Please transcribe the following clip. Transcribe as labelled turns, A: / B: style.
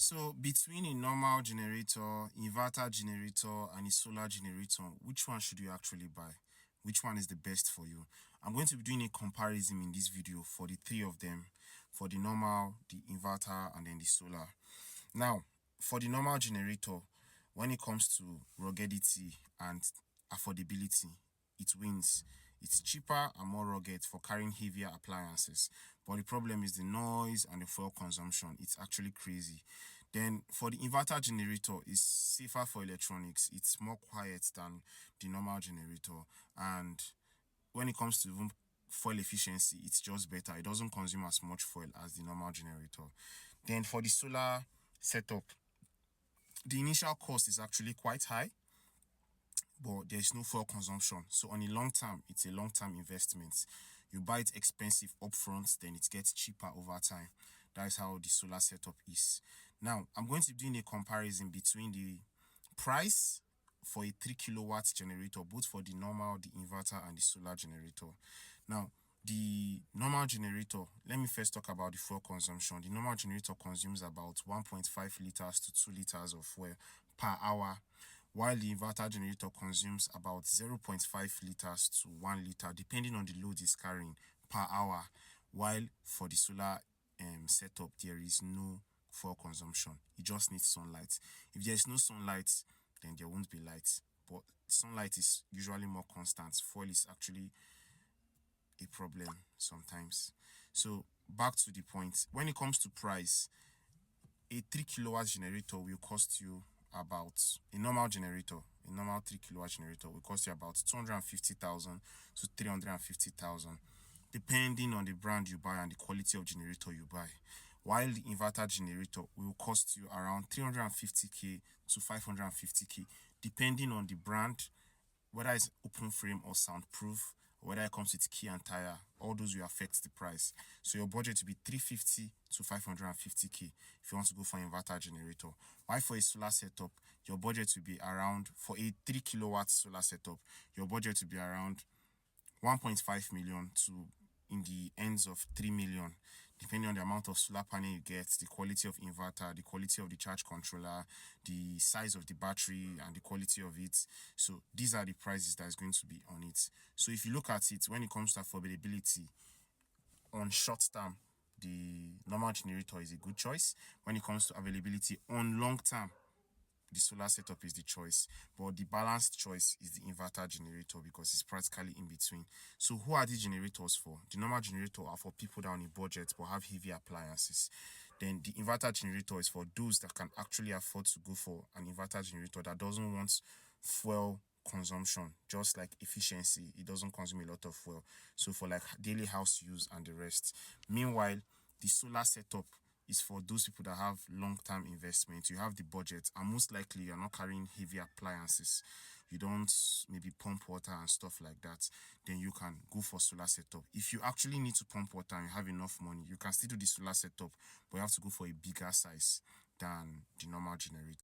A: So between a normal generator, inverter generator, and a solar generator, which one should you actually buy? Which one is the best for you? I'm going to be doing a comparison in this video for the three of them, for the normal, the inverter, and then the solar. Now, for the normal generator, when it comes to ruggedity and affordability, it wins. It's cheaper and more rugged for carrying heavier appliances, but the problem is the noise and the fuel consumption. It's actually crazy. Then for the inverter generator, it's safer for electronics. It's more quiet than the normal generator, and when it comes to even fuel efficiency, it's just better. It doesn't consume as much fuel as the normal generator. Then for the solar setup, the initial cost is actually quite high, but there is no fuel consumption. So on a long term, it's a long-term investment. You buy it expensive upfront, then it gets cheaper over time. That is how the solar setup is. Now, I'm going to be doing a comparison between the price for a 3 kilowatt generator, both for the normal, the inverter, and the solar generator. Now, the normal generator, let me first talk about the fuel consumption. The normal generator consumes about 1.5 liters to 2 liters of fuel per hour, while the inverter generator consumes about 0.5 liters to 1 liter, depending on the load it's carrying, per hour. While for the solar setup, there is no fuel consumption. It just needs sunlight. If there is no sunlight, then there won't be light. But sunlight is usually more constant. Fuel is actually a problem sometimes. So back to the point. When it comes to price, a 3 kilowatt generator will cost you about a normal 3 kilowatt generator will cost you about 250,000 to 350,000, depending on the brand you buy and the quality of generator you buy. While the inverter generator will cost you around 350k to 550k, depending on the brand, whether it's open frame or soundproof, or whether it comes with key and tire. All those will affect the price. So your budget will be 350 to 550k if you want to go for an inverter generator. While for a solar setup, your budget will be around, for a 3 kilowatt solar setup, your budget will be around 1.5 million to in the ends of 3 million, depending on the amount of solar panel you get, the quality of inverter, the quality of the charge controller, the size of the battery, and the quality of it. So these are the prices that is going to be on it. So if you look at it, when it comes to affordability, on short term, the normal generator is a good choice. When it comes to availability on long term, the solar setup is the choice, but the balanced choice is the inverter generator because it's practically in between. So who are these generators for? The normal generator are for people that are on a budget but have heavy appliances. Then the inverter generator is for those that can actually afford to go for an inverter generator that doesn't want fuel consumption, just like efficiency. It doesn't consume a lot of fuel, so for like daily house use and the rest. Meanwhile, the solar setup is for those people that have long-term investment. You have the budget, and most likely you're not carrying heavy appliances. You don't maybe pump water and stuff like that. Then you can go for solar setup. If you actually need to pump water and you have enough money, you can still do the solar setup, but you have to go for a bigger size than the normal generator.